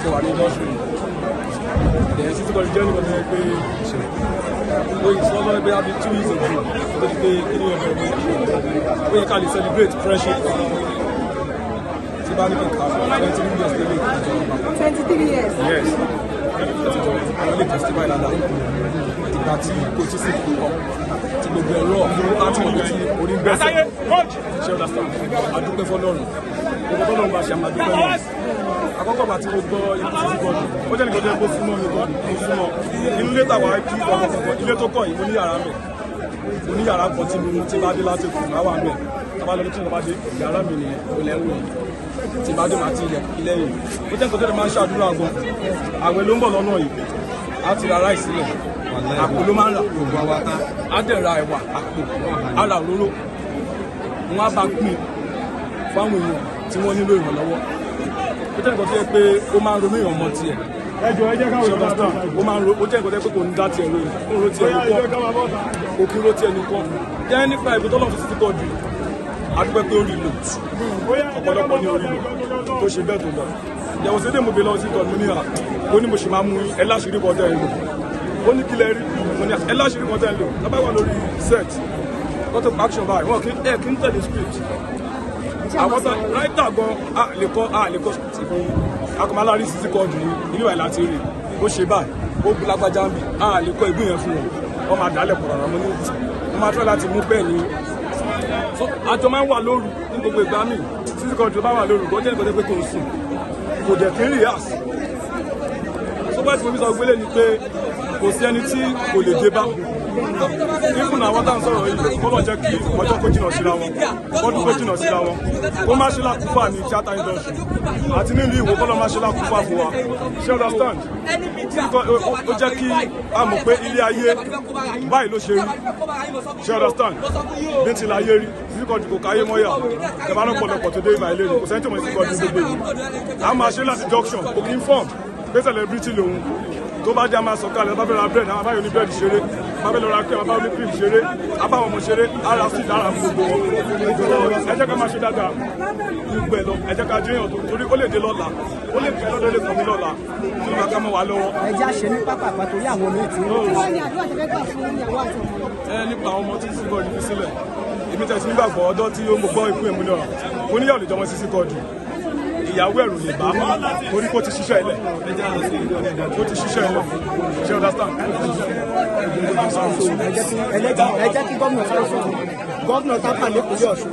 ti wà ní industry ẹ̀ City Quadri jẹ́ nìkan tó yẹ pé oye sọ́dọ̀ ẹgbẹ́ àbí 2 years ago tó ti pé kí ni ọ̀dọ̀ ó yẹ ká lè celebrate friendship tí bá ní kíkà 23 years lélẹ̀ 23 years. yes àwọn ilé testify dáadáa ìgbà tí kò tí sí púpọ̀ tí gbogbo ẹ̀rọ láti wọ́n tí orí ń gbẹ́sẹ̀ ṣe understand àdúpẹ́ fọlọ́run gbogbo tọ́lọ́run bá ṣe àmàdúpẹ́ náà àkọ́kọ́ bá tí mo gbọ́ ikú City Quadri ó jẹ́ nìkan tó yẹ kó súnmọ́ mi gan mo súnmọ́ inú ilé tàwa kí ọkọ̀ ilé tó kọ̀ yìí mo ní yàrá mẹ́ mo ní yàrá kan tí mo ti bá dé láti kù máa wà mẹ́ tábà lọ́dún tí mo bá dé yàrá mi nìyẹn olè ń wò tí bá dé máa ti ilẹ̀ yìí ó jẹ́ nìkan tó yẹ máa ń ṣàdúrà gan àwẹ̀ ló ń bọ̀ lọ́nà yìí á ti ra ráìsì sílẹ̀ àpò ló máa ń rà á dẹ̀ ra ẹ̀wà àpò á ra òróró wọn á bá pín fáwọn èèyàn tí wọ́n nílò ìrànlọ́wọ́ ó jẹ́ nǹkan tó yẹ pé ó máa ń ronú ìyàn ọmọ tiẹ̀ ẹjọ́ ẹ jẹ́ káwọn ìgbà tán ó máa ń ro ó jẹ́ nǹkan tó yẹ pé kò ní dá tiẹ̀ lóyún ó ń ro tiẹ̀ nìkan kò kí ń ro tiẹ̀ nìkan jẹ́ nípa ìbí tó lọ́n fi City Quadri adúpẹ́ pé ó rí lò ọ̀pọ̀lọpọ̀ ní orí lò tó ṣe bẹ́ẹ̀ tó lọ ìyàwó sédè mo gbé lọ sí ìtọ́jú ní à ó ní mo ṣe máa mú ẹ láṣìírí kan tẹ́ ẹ lò ó ní kílẹ̀ rí mo ní ẹ láṣìírí kan tẹ́ ẹ lò lábẹ́ wà lórí set kọ́tọ̀ action báyìí wọn kì í tẹ̀lé script àwọn tó ráìtà gan a lè kọ́ akọ̀mọ́lárí City Quadri ní ìlú ẹ̀ láti rí ó ṣe báyìí ó gbé lágbájá ń bì a lè kọ́ ìgbín yẹn fún wọn wọ́n máa dálẹ̀ pọ̀ rárá mo ní wọ́n máa tọ́ láti mú bẹ́ẹ̀ ni àjọ máa ń wà lóru ní gbogbo ìgbà míì City Quadri bá wà lóru kó jẹ́ nǹkan tó pé kò ń sùn kò dẹ̀ kí ń rí às sọ́gbà tí mo fi sọ gbélé ni pé kò sí ẹni tí kò lè dé bá ìfún àwọn tá à ń sọ̀rọ̀ yìí kọ́lọ̀ jẹ́ kí ọjọ́ kó jìnà síra wọn kọ́dún kó jìnà síra wọn kó má ṣe lákúfà ní tíátà industry àti nínú ìwò kọ́lọ̀ má ṣe lákúfà fún wa ṣe understand ó jẹ́ kí a mọ̀ pé ilé ayé báyìí ló ṣe rí ṣe understand bí ti láyé rí City Quadri kò káyé mọ́yà ẹ̀bá náà pọ̀lọpọ̀ tó dé ìbà ilé ni kò sẹ́ńtì mọ̀ City Quadri gbogbo yìí a máa ṣe láti junction kò kí ń form pé celebrity lòun tó bá jẹ́ a máa sọ̀kalẹ̀ bá fẹ́ ra bread àwọn abáyọ̀ ní bread ṣeré bá fẹ́ lọ ra cream abáyọ̀ ní cream ṣeré abáwọn ọmọ ṣeré ara sí dára gbogbo wọn ẹ jẹ́ ká máa ṣe dáadáa gbogbo ẹ̀ lọ ẹ jẹ́ ká jẹ́yàn tó torí ó lè dé lọ́la ó lè kẹ́ lọ́dọ̀ lè kàn mí lọ́la tó máa ká mọ́ wa lọ́wọ́. ẹ já ṣe ní pápá àpàtó yà àwọn olóòtú. nípa àwọn ọmọ tí City Quadri fi sílẹ̀ èmi tẹ̀sí nígbàgbọ́ ọjọ́ tí ó gbọ́ ìpín èmi náà mo níyàwó lè jọmọ City Quadri ìyàwó ẹ̀rù lè bá torí kó ti ṣiṣẹ́ ilẹ̀ kó ti ṣiṣẹ́ ilẹ̀ ṣe understand. ẹ jẹ́ kí gómìnà sọ̀rọ̀ gómìnà tápà lẹ́kọ̀ọ́ Ọ̀ṣun.